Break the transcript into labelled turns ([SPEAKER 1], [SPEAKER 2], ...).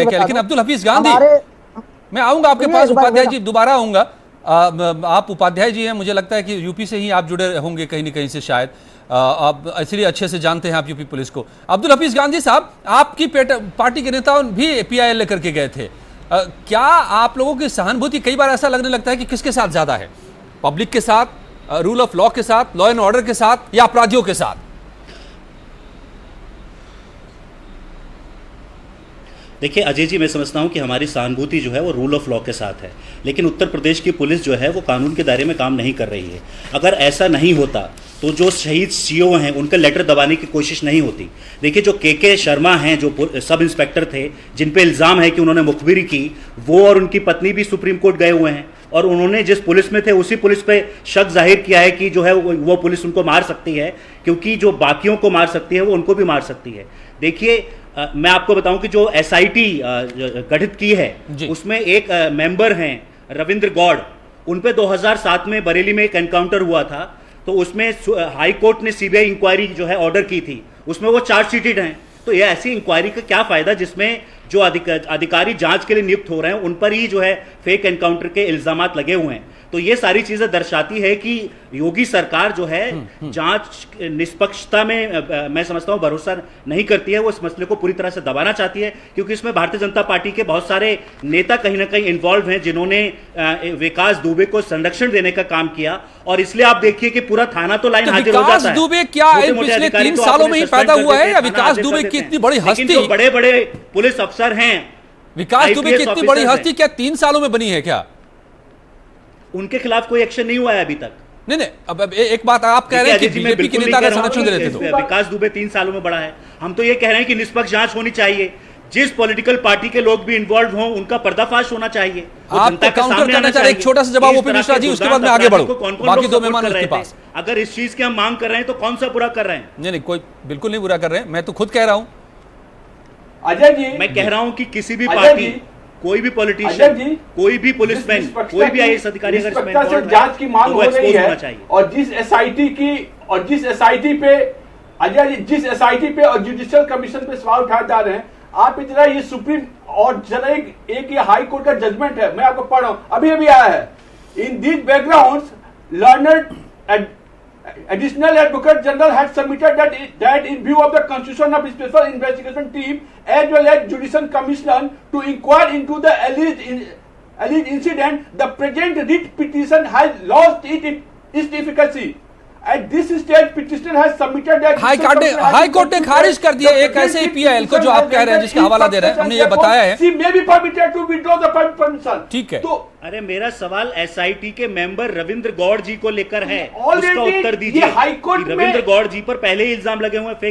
[SPEAKER 1] क्या, लेकिन अब्दुल हफीज गांधी, मैं आऊंगा आपके पास उपाध्याय जी, दोबारा आऊंगा। आप उपाध्याय जी हैं, मुझे लगता है कि यूपी से ही आप जुड़े होंगे कहीं न कहीं से शायद, आप इसलिए अच्छे से जानते हैं आप यूपी पुलिस को। अब्दुल हफीज गांधी साहब, आपकी पार्टी के नेता भी PIL लेकर के गए थे, क्या आप लोगों की सहानुभूति कई बार ऐसा लगने लगता है कि किसके साथ ज्यादा है, पब्लिक के साथ, रूल ऑफ लॉ के साथ, लॉ एंड ऑर्डर के साथ, या अपराधियों के साथ?
[SPEAKER 2] देखिए अजय जी, मैं समझता हूं कि हमारी सहानुभूति जो है वो रूल ऑफ लॉ के साथ है, लेकिन उत्तर प्रदेश की पुलिस जो है वो कानून के दायरे में काम नहीं कर रही है। अगर ऐसा नहीं होता तो जो शहीद CO हैं उनका लेटर दबाने की कोशिश नहीं होती। देखिए जो के शर्मा हैं, जो सब इंस्पेक्टर थे, जिन पे इल्ज़ाम है कि उन्होंने मुखबिरी की, वो और उनकी पत्नी भी सुप्रीम कोर्ट गए हुए हैं, और उन्होंने जिस पुलिस में थे उसी पुलिस पे शक जाहिर किया है कि जो है वो पुलिस उनको मार सकती है, क्योंकि जो बाकियों को मार सकती है वो उनको भी मार सकती है। देखिए मैं आपको बताऊं कि जो SIT गठित की है उसमें एक मेंबर हैं रविंद्र गौड़, उन पे 2007 में बरेली में एक एनकाउंटर हुआ था, तो उसमें हाई कोर्ट ने CBI इंक्वायरी जो है ऑर्डर की थी, उसमें वो चार्जशीटेड हैं। तो ये ऐसी इंक्वायरी का क्या फायदा जिसमें जो अधिकारी जांच के लिए नियुक्त हो रहे हैं उन पर ही जो है फेक एनकाउंटर के इल्जामात लगे हुए हैं। तो ये सारी चीजें दर्शाती है कि योगी सरकार जो है जांच निष्पक्षता में मैं समझता हूं भरोसा नहीं करती है, वो इस मसले को पूरी तरह से दबाना चाहती है, क्योंकि इसमें भारतीय जनता पार्टी के बहुत सारे नेता कहीं ना कहीं इन्वॉल्व हैं जिन्होंने विकास दुबे को संरक्षण देने का काम किया, और इसलिए आप देखिए कि पूरा थाना तो लाइन हाजिर हो जाता है।
[SPEAKER 1] विकास दुबे क्या पिछले 3 सालों में ही पैदा हुआ है, या विकास दुबे की इतनी बड़ी हस्ती,
[SPEAKER 2] जो बड़े बड़े पुलिस अफसर हैं,
[SPEAKER 1] विकास दुबे की इतनी बड़ी हस्ती क्या 3 सालों में बनी है क्या?
[SPEAKER 2] उनके खिलाफ कोई एक्शन नहीं हुआ है अभी तक।
[SPEAKER 1] नहीं, अब एक बात आप कह रहे हैं कि बीजेपी के नेता का संरक्षण दे रहे थे, तो
[SPEAKER 2] विकास दुबे 3 सालों में बढ़ा है। हम तो ये कह रहे हैं कि निष्पक्ष जांच होनी चाहिए, जिस पॉलिटिकल पार्टी के लोग भी इन्वॉल्व हों उनका पर्दाफाश होना चाहिए।
[SPEAKER 1] आप काउंटर करना चाह रहे, एक छोटा सा जवाब ओपी मिश्रा जी, उसके बाद मैं आगे बढ़ूं, बाकी 2 मेहमान उसके पास।
[SPEAKER 2] अगर इस चीज के हम मांग कर रहे हैं तो कौन सा बुरा कर रहे हैं?
[SPEAKER 1] नहीं, कोई बिल्कुल नहीं बुरा कर रहे हैं, मैं तो खुद कह रहा हूं।
[SPEAKER 3] अजय जी,
[SPEAKER 2] मैं कह रहा हूं कि किसी भी पार्टी, कोई भी पॉलिटिशियन, कोई भी पुलिसमैन, कोई भी IAS अधिकारी अगर इसमें
[SPEAKER 3] जांच की मांग हो रही है, और जिस SIT पे अजय जी, जिस SIT पे और जुडिशियल कमीशन पे सवाल उठाए जा रहे हैं, आप इतना ये सुप्रीम और जरा एक ये हाई कोर्ट का जजमेंट है, मैं आपको पढ़ रहा हूं, अभी आया है। In this backgrounds learned Additional Advocate General had submitted that in view of the constitution of special investigation team as well as Judicial Commission to inquire into the alleged incident, the present writ petition has lost its efficacy. At this stage, petitioner has submitted that
[SPEAKER 1] high court ने खारिज कर दिया एक ऐसे PIL को जो आप कह रहे हैं, जिसका हवाला दे रहे हैं, हमने ये बताया है।
[SPEAKER 3] She may be permitted to withdraw the permission.
[SPEAKER 1] ठीक है।
[SPEAKER 3] तो
[SPEAKER 2] अरे मेरा सवाल SIT के मेंबर रविंद्र गौड़ जी को लेकर है,
[SPEAKER 3] उसका
[SPEAKER 2] उत्तर दीजिए।
[SPEAKER 3] हाई कोर्ट में
[SPEAKER 2] रविंद्र गौड़ जी पर पहले ही इल्जाम लगे हुए फेक